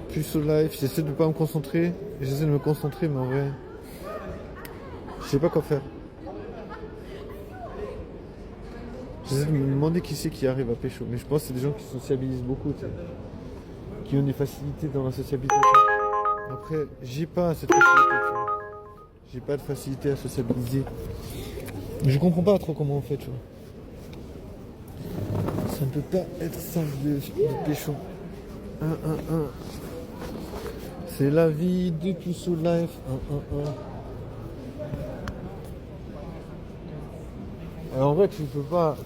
Plus au live, j'essaie de pas me concentrer. J'essaie de me concentrer, mais en vrai, je sais pas quoi faire. J'essaie de me demander qui c'est qui arrive à pécho. Mais je pense que c'est des gens qui sociabilisent beaucoup, tu sais. Qui ont des facilités dans la sociabilisation. Après, j'ai pas cette facilité, tu vois. J'ai pas de facilité à sociabiliser. Mais je comprends pas trop comment on fait, tu vois. Ça ne peut pas être simple de pécho. 1, 1, 1. C'est la vie de Puceau Life. 1, 1, 1. Alors en vrai, tu peux pas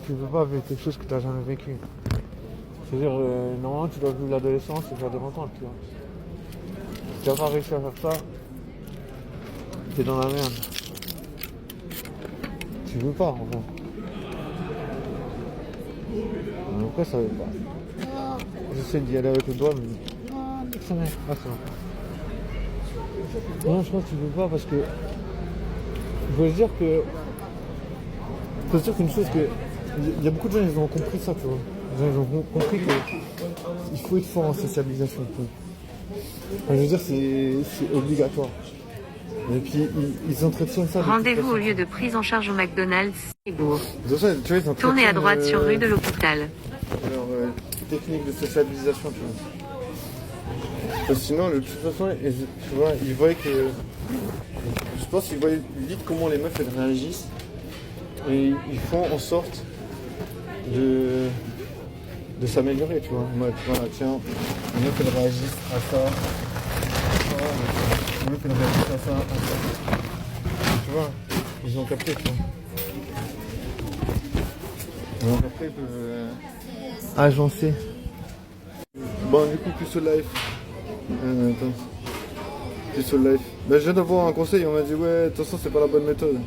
vivre quelque chose que tu n'as jamais vécu. C'est-à-dire, normalement, tu dois vivre l'adolescence et faire des rencontres, tu vois. Si tu n'as pas réussi à faire ça, t'es dans la merde. Tu veux pas, en vrai. Après, ça veut pas. J'essaie d'y aller avec le doigt, mais... Ah, ça va. Ah, ça va. Non, je pense que tu veux pas parce que... Il faut se dire que... Faut se dire qu'une chose que... Il y a beaucoup de gens, ils ont compris ça, tu vois. Ils ont compris qu'il faut être fort en socialisation. Enfin, je veux dire, c'est obligatoire. Et puis, ils entretiennent ça. Rendez-vous au lieu de prise en charge au McDonald's, Cibourg. Tournez à droite sur rue de l'Hôpital. Alors, technique de socialisation, tu vois. Parce que sinon, de toute façon, tu vois, ils voyaient que... Je pense qu'ils voyaient vite comment les meufs, elles réagissent. Et ils font en sorte de s'améliorer, tu vois. Moi, voilà, tiens, les meufs, elles réagissent à ça. Les meufs, elles réagissent à ça, à ça. Tu vois, ils ont capté, tu vois. Donc après, ils peuvent agencer. Bon, du coup, plus au live. Attends. Plus au live. Ben, je viens d'avoir un conseil, on m'a dit, ouais, de toute façon, c'est pas la bonne méthode.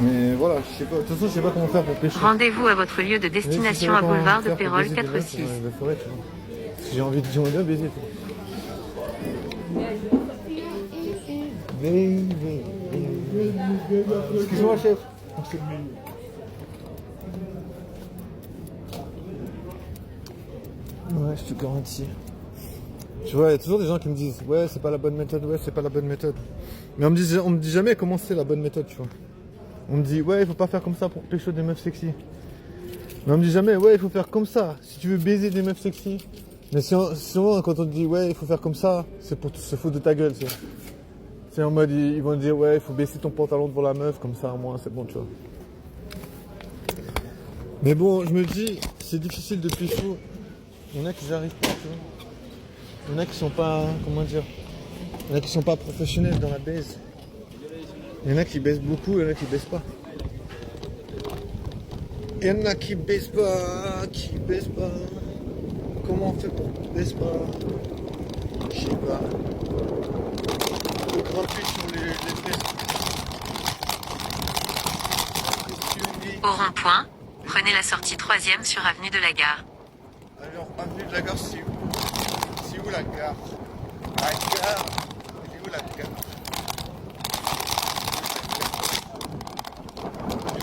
Mais voilà, je sais pas, de toute façon, je sais pas comment faire pour pêcher. Rendez-vous à votre lieu de destination à boulevard de Pérol 4-6. J'ai envie de bien baiser. Excuse-moi, chef. Ouais, je te garantis. Tu vois, il y a toujours des gens qui me disent ouais, c'est pas la bonne méthode, ouais, c'est pas la bonne méthode. Mais on me dit jamais comment c'est la bonne méthode, tu vois. On me dit ouais, il faut pas faire comme ça pour pécho des meufs sexy. Mais on me dit jamais ouais, il faut faire comme ça si tu veux baiser des meufs sexy. Mais souvent quand on te dit ouais, il faut faire comme ça, c'est pour se foutre de ta gueule, c'est. C'est en mode ils vont te dire ouais, il faut baisser ton pantalon devant la meuf comme ça, au moins c'est bon, tu vois. Mais bon, je me dis c'est difficile de pécho. Il y en a qui n'y arrivent pas, tu vois. Il y en a qui sont pas, comment dire, il y en a qui sont pas professionnels dans la baise. Il y en a qui baissent beaucoup, il y en a qui baissent pas. Il y en a qui baissent pas, Comment on fait pour baisse pas? Je sais pas. Faut grimper sur les Au rond-point, prenez la sortie 3e sur avenue de la Gare. Alors, avenue de la Gare, c'est où? C'est où la gare? La gare? C'est où la gare?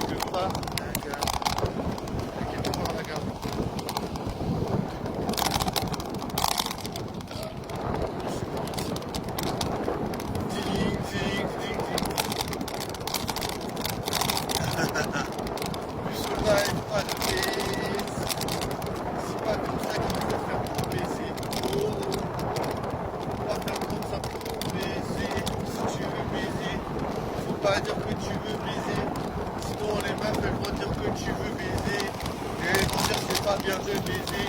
Quelque part, la gare. Quelque part, la gare. Ding, ding, ding, ding. Plus au live, pas de baisse. C'est pas comme ça qu'il faut faire pour baiser. Oh, pas faire comme ça pour baiser. Si tu veux baiser, faut pas dire que tu veux baiser. Sinon les meufs elles vont dire que tu veux baiser. Et elles vont dire que c'est pas bien de baiser.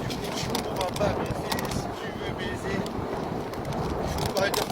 Du coup tu ne pourras pas baiser si tu veux baiser. Il faut pas dire